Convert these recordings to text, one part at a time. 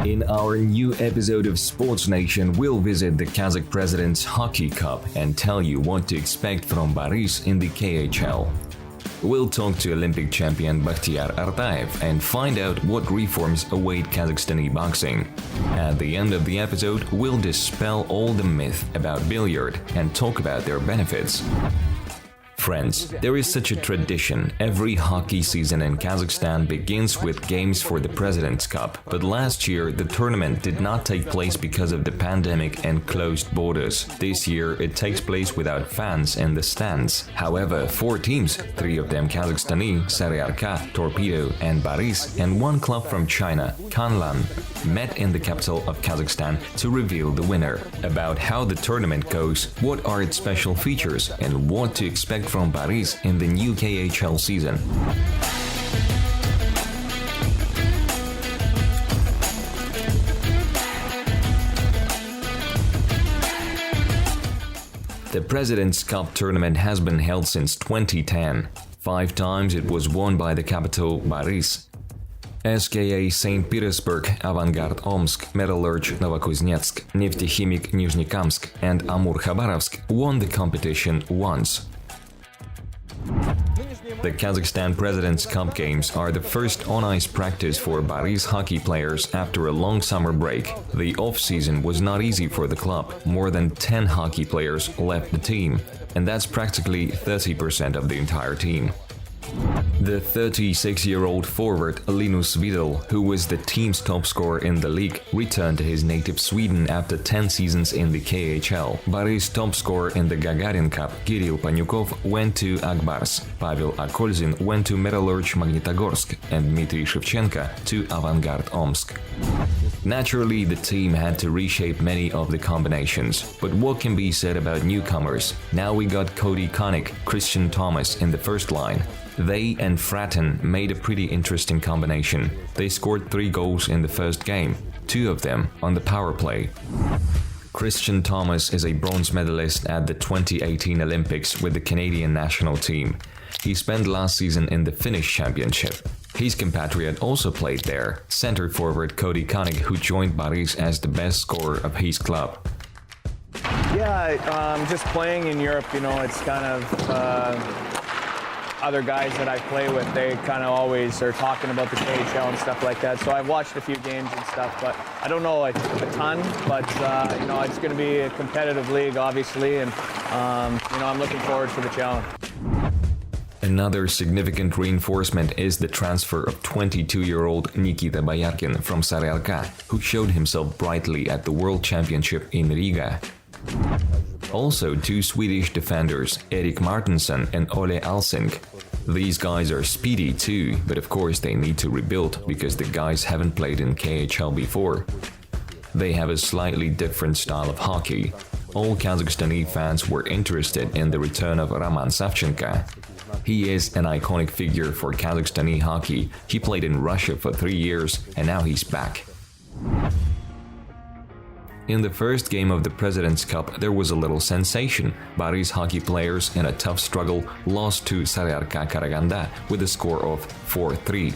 In our new episode of Sports Nation, we'll visit the Kazakh President's Hockey Cup and tell you what to expect from Barys in the KHL. We'll talk to Olympic champion Bakhtiyar Artayev and find out what reforms await Kazakhstani boxing. At the end of the episode, we'll dispel all the myth about billiard and talk about their benefits. Friends, there is such a tradition. Every hockey season in Kazakhstan begins with games for the President's Cup. But last year, the tournament did not take place because of the pandemic and closed borders. This year, it takes place without fans in the stands. However, 4 teams, 3 of them Kazakhstani, Saryarka, Torpedo and Barys, and 1 club from China, Kanlan, met in the capital of Kazakhstan to reveal the winner. About how the tournament goes, what are its special features, and what to expect from Barys in the new KHL season. The President's Cup tournament has been held since 2010. 5 times it was won by the capital Barys. SKA St. Petersburg, Avangard Omsk, Metallurg Novokuznetsk, Neftekhimik Nizhnekamsk and Amur Khabarovsk won the competition once. The Kazakhstan President's Cup Games are the first on-ice practice for Barys hockey players after a long summer break. The off-season was not easy for the club. More than 10 hockey players left the team, and that's practically 30% of the entire team. The 36-year-old forward Linus Vidal, who was the team's top scorer in the league, returned to his native Sweden after 10 seasons in the KHL. Barys' top scorer in the Gagarin Cup, Kirill Panyukov, went to Akbars, Pavel Akolzin went to Metallurg Magnitogorsk, and Dmitry Shevchenko to Avangard Omsk. Naturally, the team had to reshape many of the combinations, but what can be said about newcomers? Now we got Cody Konik, Christian Thomas in the first line. They and Fraten made a pretty interesting combination. They scored 3 goals in the first game, 2 of them on the power play. Christian Thomas is a bronze medalist at the 2018 Olympics with the Canadian national team. He spent last season in the Finnish championship. His compatriot also played there, center forward Cody Konik, who joined Barys as the best scorer of his club. Yeah, just playing in Europe, it's kind of... other guys that I play with, they kind of always are talking about the KHL and stuff like that. So I've watched a few games and stuff, but I don't know a ton. But it's going to be a competitive league, obviously, and I'm looking forward to the challenge. Another significant reinforcement is the transfer of 22-year-old Nikita Bayarkin from Saryarka, who showed himself brightly at the World Championship in Riga. Also, 2 Swedish defenders, Erik Martinsson and Ole Alsing. These guys are speedy too, but of course they need to rebuild because the guys haven't played in KHL before. They have a slightly different style of hockey. All Kazakhstani fans were interested in the return of Raman Safchanka. He is an iconic figure for Kazakhstani hockey. He played in Russia for 3 years and now he's back. In the first game of the President's Cup, there was a little sensation. Barys hockey players, in a tough struggle, lost to Saryarka Karaganda with a score of 4-3.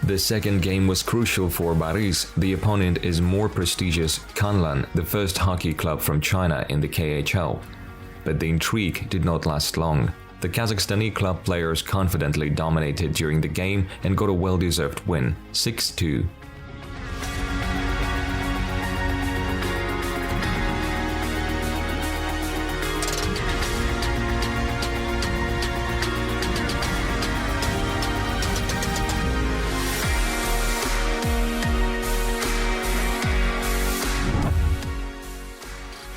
The second game was crucial for Barys. The opponent is more prestigious Kanlan, the first hockey club from China in the KHL. But the intrigue did not last long. The Kazakhstani club players confidently dominated during the game and got a well-deserved win, 6-2.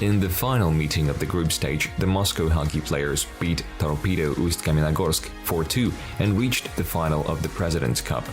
In the final meeting of the group stage, the Moscow hockey players beat Torpedo Ust-Kamenogorsk 4-2 and reached the final of the President's Cup.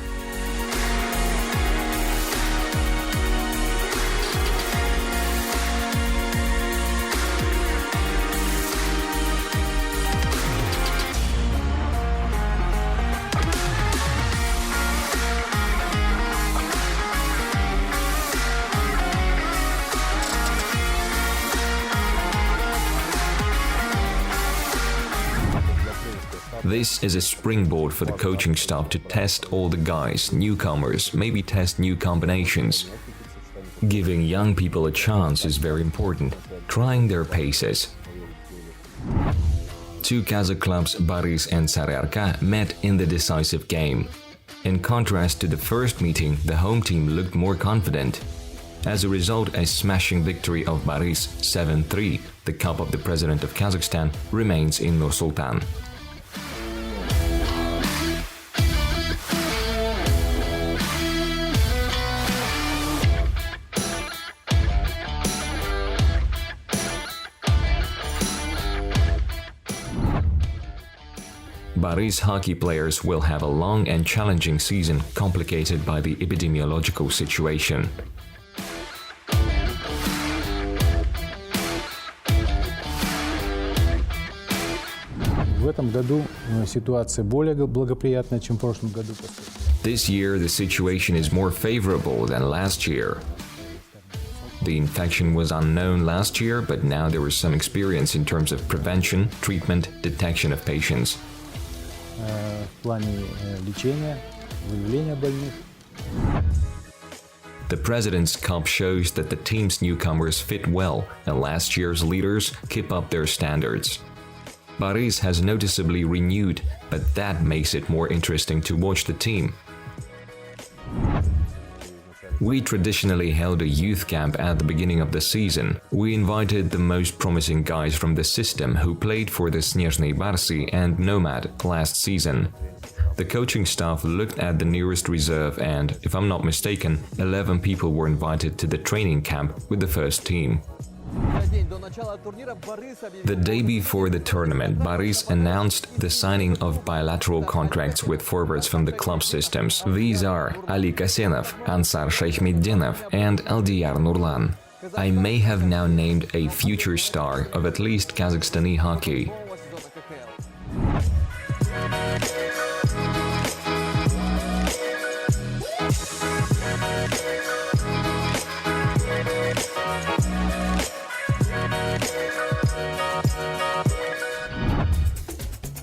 This is a springboard for the coaching staff to test all the guys, newcomers, maybe test new combinations. Giving young people a chance is very important, trying their paces. Two Kazakh clubs, Barys and Saryarka, met in the decisive game. In contrast to the first meeting, the home team looked more confident. As a result, a smashing victory of Barys 7-3, the cup of the President of Kazakhstan, remains in Nur-Sultan. Barys hockey players will have a long and challenging season, complicated by the epidemiological situation. В этом году ситуация более благоприятная, чем в прошлом году. This year, the situation is more favorable than last year. The infection was unknown last year, but now there is some experience in terms of prevention, treatment, detection of patients. В плане лечения, выявления больных. The President's Cup shows that the team's newcomers fit well, and last year's leaders keep up their standards. Barys has noticeably renewed, but that makes it more interesting to watch the team. We traditionally held a youth camp at the beginning of the season. We invited the most promising guys from the system who played for the Snezhnye Barsy and Nomad last season. The coaching staff looked at the nearest reserve and, if I'm not mistaken, 11 people were invited to the training camp with the first team. The day before the tournament, Barys announced the signing of bilateral contracts with forwards from the club systems. These are Ali Kasenov, Ansar Shaykhmeddinov and Aldiyar Nurlan. I may have now named a future star of at least Kazakhstani hockey.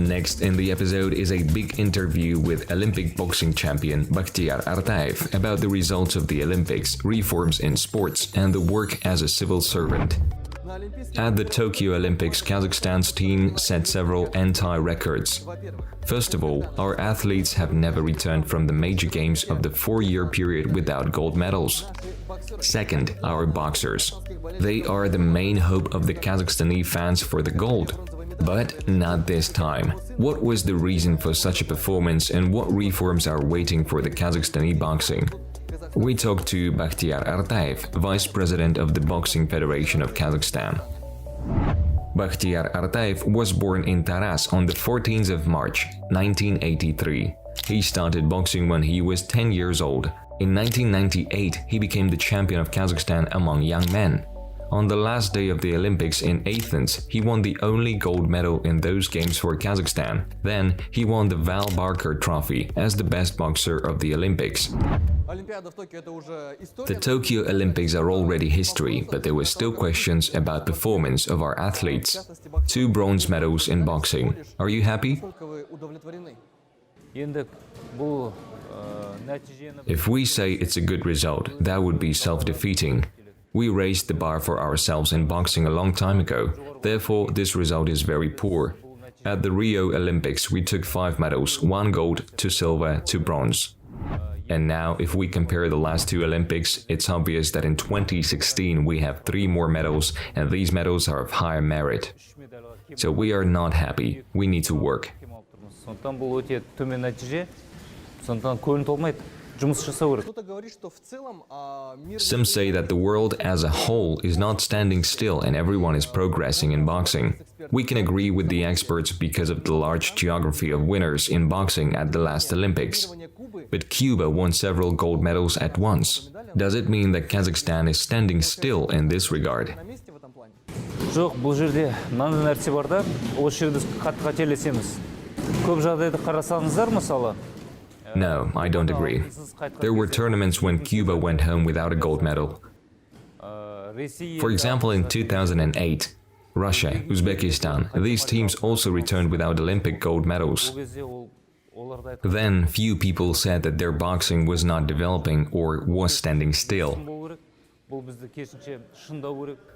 Next in the episode is a big interview with Olympic boxing champion Bakhtiyar Artayev about the results of the Olympics, reforms in sports, and the work as a civil servant. At the Tokyo Olympics, Kazakhstan's team set several anti-records. First of all, our athletes have never returned from the major games of the 4-year period without gold medals. Second, our boxers. They are the main hope of the Kazakhstani fans for the gold. But not this time. What was the reason for such a performance and what reforms are waiting for the Kazakhstani boxing? We talked to Bakhtiyar Artayev, Vice President of the Boxing Federation of Kazakhstan. Bakhtiyar Artayev was born in Taraz on the 14th of March, 1983. He started boxing when he was 10 years old. In 1998, he became the champion of Kazakhstan among young men. On the last day of the Olympics in Athens, he won the only gold medal in those games for Kazakhstan. Then, he won the Val Barker Trophy as the best boxer of the Olympics. The Tokyo Olympics are already history, but there were still questions about performance of our athletes. 2 bronze medals in boxing. Are you happy? If we say it's a good result, that would be self-defeating. We raised the bar for ourselves in boxing a long time ago, therefore this result is very poor. At the Rio Olympics we took 5 medals, 1 gold, 2 silver, 2 bronze. And now if we compare the last 2 Olympics, it's obvious that in 2016 we have 3 more medals and these medals are of higher merit. So we are not happy, we need to work. Some say that the world as a whole is not standing still and everyone is progressing in boxing. We can agree with the experts because of the large geography of winners in boxing at the last Olympics. But Cuba won several gold medals at once. Does it mean that Kazakhstan is standing still in this regard? Жоқ, бұл жерде мынандай нәрсе бар да, осы жерде қатты қателесеміз. Көп жағдайда қарасаңыздар мысалы. No, I don't agree. There were tournaments when Cuba went home without a gold medal. For example, in 2008, Russia, Uzbekistan. These teams also returned without Olympic gold medals. Then, few people said that their boxing was not developing or was standing still.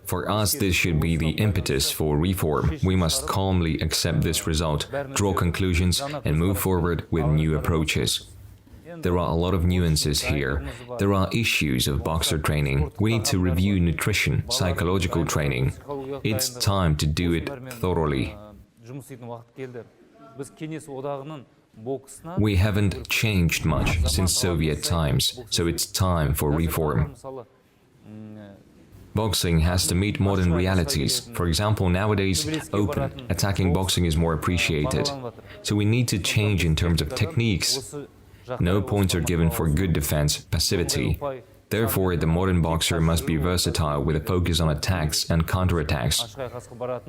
For us, this should be the impetus for reform. We must calmly accept this result, draw conclusions, and move forward with new approaches. There are a lot of nuances here. There are issues of boxer training. We need to review nutrition, psychological training. It's time to do it thoroughly. We haven't changed much since Soviet times, so it's time for reform. Boxing has to meet modern realities. For example, nowadays, open, attacking boxing is more appreciated. So we need to change in terms of techniques. No points are given for good defense, passivity. Therefore, the modern boxer must be versatile with a focus on attacks and counterattacks.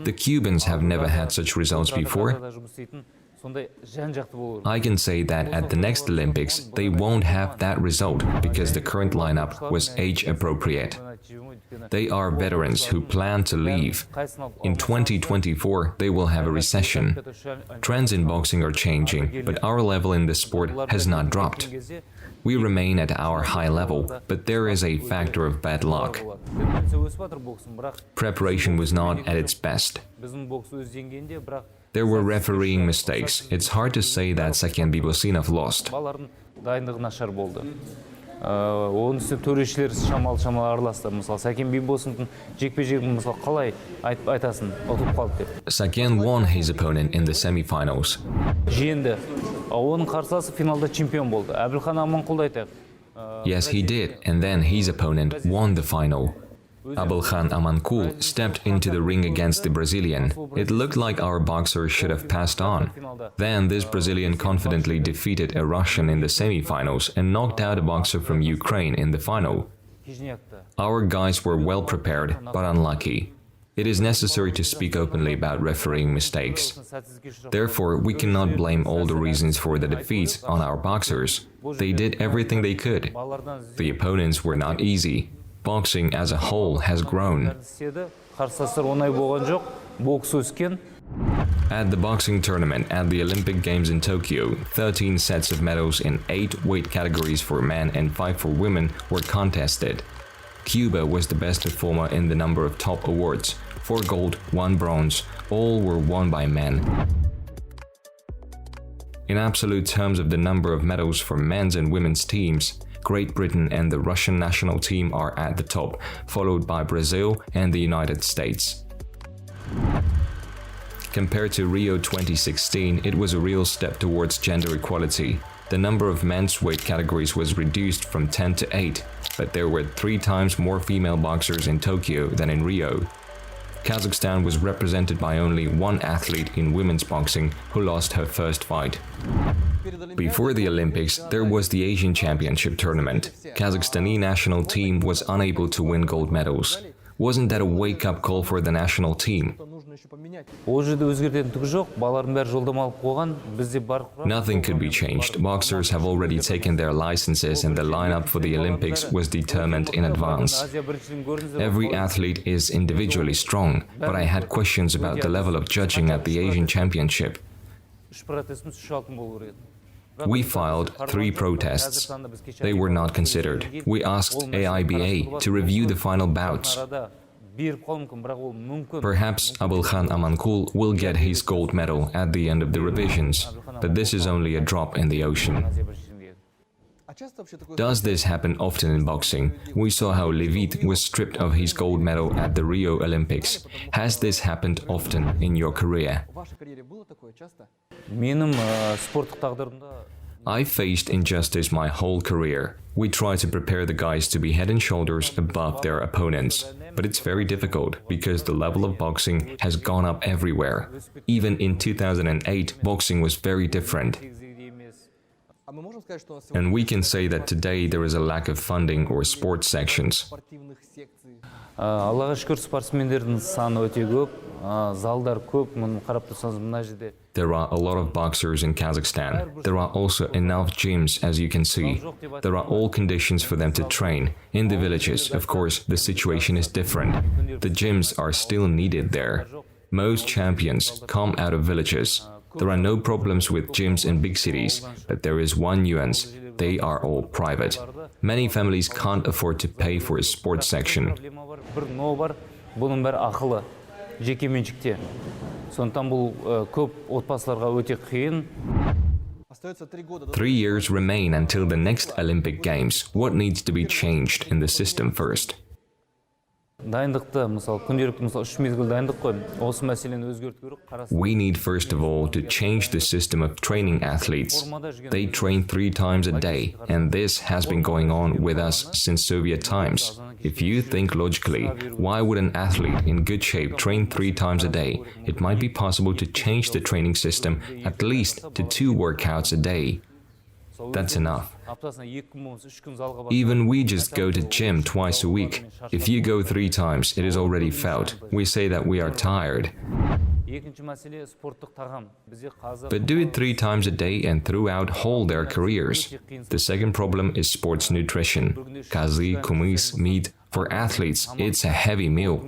The Cubans have never had such results before. I can say that at the next Olympics, they won't have that result because the current lineup was age-appropriate. They are veterans who plan to leave. In 2024, they will have a recession. Trends in boxing are changing, but our level in the sport has not dropped. We remain at our high level, but there is a factor of bad luck. Preparation was not at its best. There were refereeing mistakes. It's hard to say that Saken Bibossynov lost. Оның үстіне төрешілер шамал араласты. Мысалы, Сәкен Бибоссыновтың жекпе-жегін мысалы қалай айтасың, ұтылып қалды деп. Saken won his opponent in the semi-finals. Жеңді. Оның қарсыласы финалда чемпион болды. Әбілхан Аманқұлды айтайық. Yes, he did, and then his opponent won the final. Abulkhan Amankul stepped into the ring against the Brazilian. It looked like our boxer should have passed on. Then this Brazilian confidently defeated a Russian in the semi-finals and knocked out a boxer from Ukraine in the final. Our guys were well prepared, but unlucky. It is necessary to speak openly about refereeing mistakes. Therefore, we cannot blame all the reasons for the defeats on our boxers. They did everything they could. The opponents were not easy. Boxing as a whole has grown. At the boxing tournament at the Olympic Games in Tokyo, 13 sets of medals in 8 weight categories for men and 5 for women were contested. Cuba was the best performer in the number of top awards. 4 gold, 1 bronze, all were won by men. In absolute terms of the number of medals for men's and women's teams, Great Britain and the Russian national team are at the top, followed by Brazil and the United States. Compared to Rio 2016, it was a real step towards gender equality. The number of men's weight categories was reduced from 10 to 8, but there were 3 times more female boxers in Tokyo than in Rio. Kazakhstan was represented by only 1 athlete in women's boxing who lost her first fight. Before the Olympics, there was the Asian Championship tournament. Kazakhstani national team was unable to win gold medals. Wasn't that a wake-up call for the national team? Nothing could be changed. Boxers have already taken their licenses and the lineup for the Olympics was determined in advance. Every athlete is individually strong, but I had questions about the level of judging at the Asian Championship. We filed 3 protests. They were not considered. We asked AIBA to review the final bouts. Perhaps Abulkhan Amankul will get his gold medal at the end of the revisions, but this is only a drop in the ocean. Does this happen often in boxing? We saw how Levit was stripped of his gold medal at the Rio Olympics. Has this happened often in your career? I faced injustice my whole career. We try to prepare the guys to be head and shoulders above their opponents. But it's very difficult because the level of boxing has gone up everywhere. Even in 2008, boxing was very different. And we can say that today there is a lack of funding or sports sections. Аллаға шүкір, спортсмендердің саны өте көп, залдар көп, мұны қарап тұрсаңыз мына жерде There are a lot of boxers in Kazakhstan. There are also enough gyms, as you can see. There are all conditions for them to train. In the villages, of course, the situation is different. The gyms are still needed there. Most champions come out of villages. There are no problems with gyms in big cities, but there is one nuance. They are all private. Many families can't afford to pay for a sports section. Бұның бәрі ақылы, жеке меншікте. Сондықтан бұл көп отбасыларға өте қиын. 3 years remain until the next Olympic Games. What needs to be changed in the system first? Дайындықты, мысалы, күнделікті, мысалы, 3 мезгіл дайындық қой. Осы мәселені өзгерту керек. We need first of all to change the system of training athletes. They train 3 times a day, and this has been going on with us since Soviet times. If you think logically, why would an athlete in good shape train 3 times a day? It might be possible to change the training system at least to 2 workouts a day. That's enough. Even we just go to gym twice a week. If you go 3 times, it is already felt. We say that we are tired. But do it 3 times a day and throughout whole their careers. The second problem is sports nutrition. Kazi, kumis, meat. For athletes, it's a heavy meal.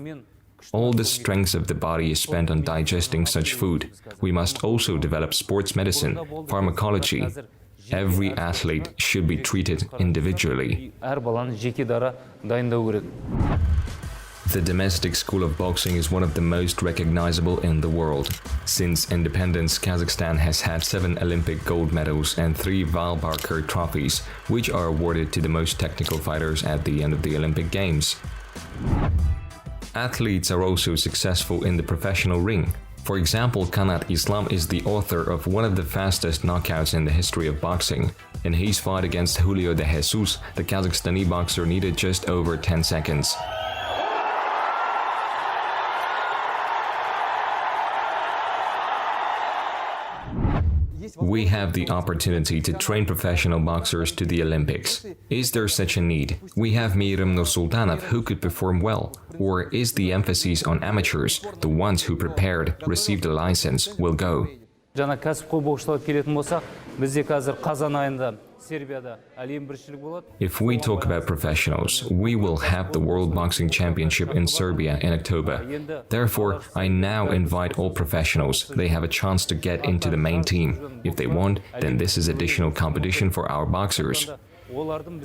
All the strength of the body is spent on digesting such food. We must also develop sports medicine, pharmacology. Every athlete should be treated individually. The domestic school of boxing is one of the most recognizable in the world. Since independence, Kazakhstan has had 7 Olympic gold medals and 3 Val Barker trophies, which are awarded to the most technical fighters at the end of the Olympic Games. Athletes are also successful in the professional ring. For example, Kanat Islam is the author of one of the fastest knockouts in the history of boxing. In his fight against Julio de Jesus, the Kazakhstani boxer needed just over 10 seconds. We have the opportunity to train professional boxers to the Olympics. Is there such a need? We have Meirim Nursultanov who could perform well. Or is the emphasis on amateurs, the ones who prepared, received a license, will go? Жаңа кәсіпқой боксшылар келетін болсақ, бізде қазір қазан айында Сербияда әлем біріншілігі болады. If we talk about professionals, we will have the World Boxing Championship in Serbia in October. Therefore, I now invite all professionals. They have a chance to get into the main team. If they want, then this is additional competition for our boxers.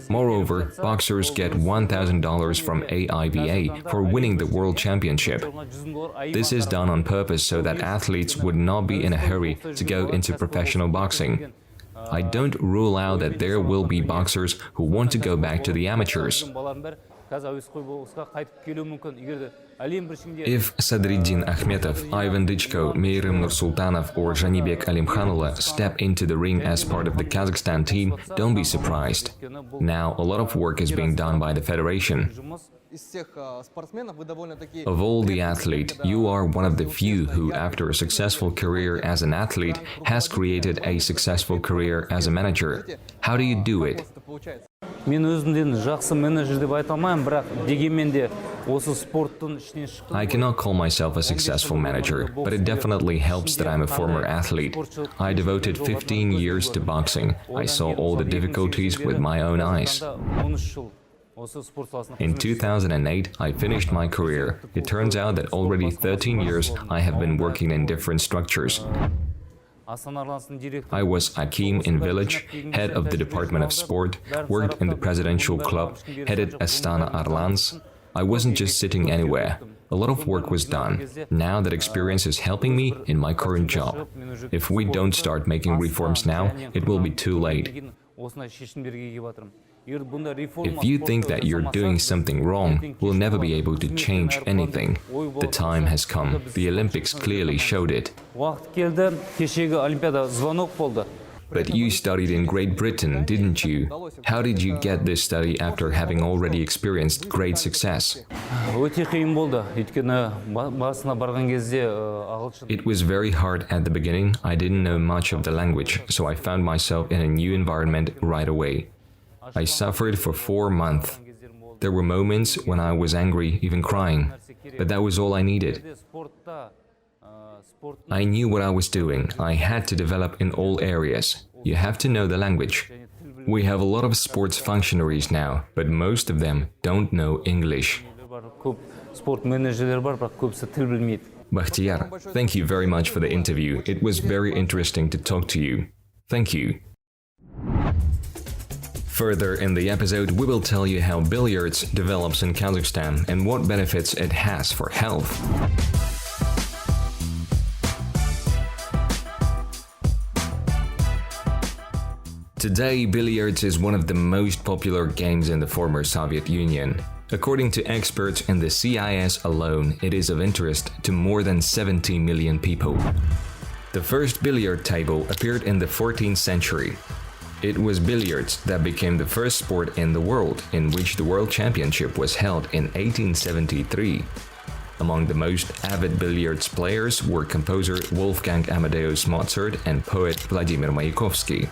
Moreover, boxers get $1,000 from AIBA for winning the World Championship. This is done on purpose so that athletes would not be in a hurry to go into professional boxing. I don't rule out that there will be boxers who want to go back to the amateurs. If Sadriddin Akhmetov, Ivan Dichko, Meirim Nursultanov or Janibek Alimkhanullah step into the ring as part of the Kazakhstan team, don't be surprised. Now, a lot of work is being done by the federation. Of all the athletes, you are one of the few who, after a successful career as an athlete, has created a successful career as a manager. How do you do it? Мен өзімден жақсы менеджер деп айта алмаймын, бірақ дегенмен де осы спорттың ішінен шыққан. I cannot call myself a successful manager, but it definitely helps that I'm a former athlete. I devoted 15 years to boxing. I saw all the difficulties with my own eyes. In 2008, I finished my career. It turns out that already 13 years I have been working in different structures. I was Hakim in village, head of the Department of Sport, worked in the presidential club, headed Astana Arlans. I wasn't just sitting anywhere. A lot of work was done. Now that experience is helping me in my current job. If we don't start making reforms now, it will be too late. If you think that you're doing something wrong, we'll never be able to change anything. The time has come. The Olympics clearly showed it. But you studied in Great Britain, didn't you? How did you get this study after having already experienced great success? It was very hard at the beginning. I didn't know much of the language, so I found myself in a new environment right away. I suffered for 4 months. There were moments when I was angry, even crying, but that was all I needed. I knew what I was doing. I had to develop in all areas. You have to know the language. We have a lot of sports functionaries now, but most of them don't know English. Bakhtiyar, thank you very much for the interview. It was very interesting to talk to you. Thank you. Further in the episode, we will tell you how billiards develops in Kazakhstan and what benefits it has for health. Today, billiards is one of the most popular games in the former Soviet Union. According to experts in the CIS alone, it is of interest to more than 70 million people. The first billiard table appeared in the 14th century. It was billiards that became the first sport in the world, in which the World Championship was held in 1873. Among the most avid billiards players were composer Wolfgang Amadeus Mozart and poet Vladimir Mayakovsky.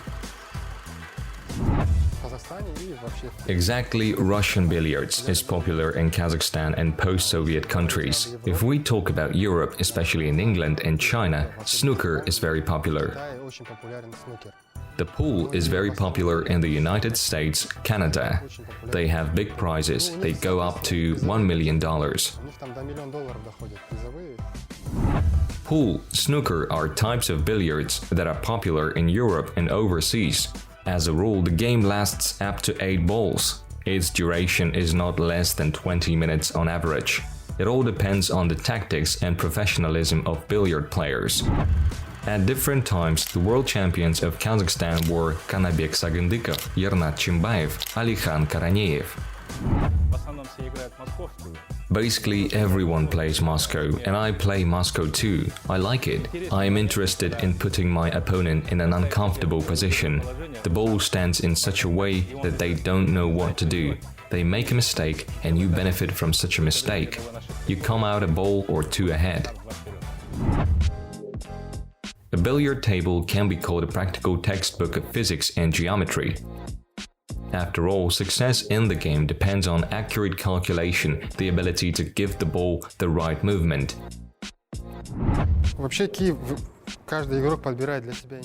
Exactly, Russian billiards is popular in Kazakhstan and post-Soviet countries. If we talk about Europe, especially in England and China, snooker is very popular. The pool is very popular in the United States, Canada. They have big prizes. They go up to $1 million. Pool, snooker are types of billiards that are popular in Europe and overseas. As a rule, the game lasts up to 8 balls. Its duration is not less than 20 minutes on average. It all depends on the tactics and professionalism of billiard players. At different times, the world champions of Kazakhstan were Kanabek Sagandykov, Ernat Chimbayev, Alikhan Karaneyev. Basically, everyone plays Moscow, and I play Moscow too. I like it. I am interested in putting my opponent in an uncomfortable position. The ball stands in such a way that they don't know what to do. They make a mistake, and you benefit from such a mistake. You come out a ball or two ahead. A billiard table can be called a practical textbook of physics and geometry. After all, success in the game depends on accurate calculation, the ability to give the ball the right movement.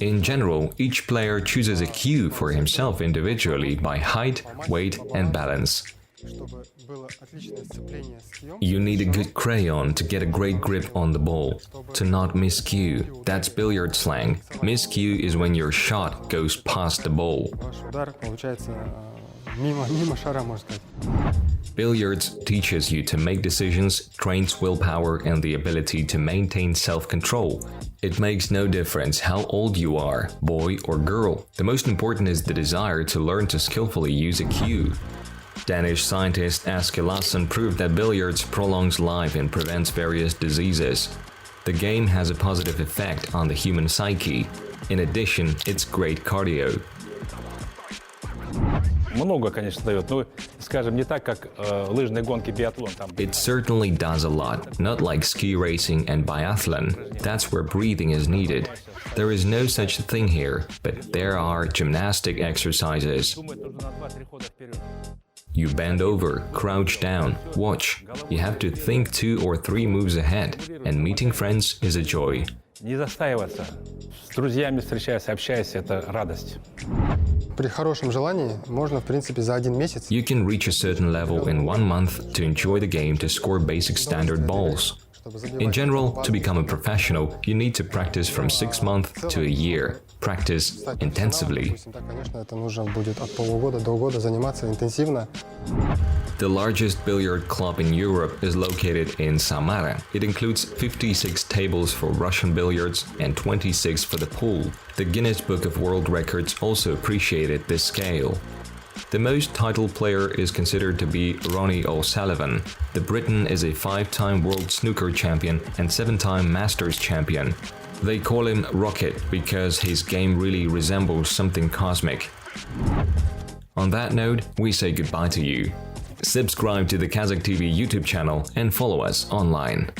In general, each player chooses a cue for himself individually by height, weight, and balance. You need a good crayon to get a great grip on the ball, to not miss cue. That's billiard slang. Miss cue is when your shot goes past the ball. Billiards teaches you to make decisions, trains willpower and the ability to maintain self-control. It makes no difference how old you are, boy or girl. The most important is the desire to learn to skillfully use a cue. Danish scientist Aske Lassen proved that billiards prolongs life and prevents various diseases. The game has a positive effect on the human psyche. In addition, it's great cardio. It certainly does a lot, not like ski racing and biathlon. That's where breathing is needed. There is no such thing here, but there are gymnastic exercises. You bend over, crouch down, watch. You have to think 2 or 3 moves ahead, and meeting friends is a joy. You can reach a certain level in 1 month to enjoy the game to score basic standard balls. In general, to become a professional, you need to practice from 6 months to a year. Practice intensively. The largest billiard club in Europe is located in Samara. It includes 56 tables for Russian billiards and 26 for the pool. The Guinness Book of World Records also appreciated this scale. The most titled player is considered to be Ronnie O'Sullivan. The Briton is a 5-time world snooker champion and 7-time Masters champion. They call him Rocket because his game really resembles something cosmic. On that note, we say goodbye to you. Subscribe to the Kazakh TV YouTube channel and follow us online.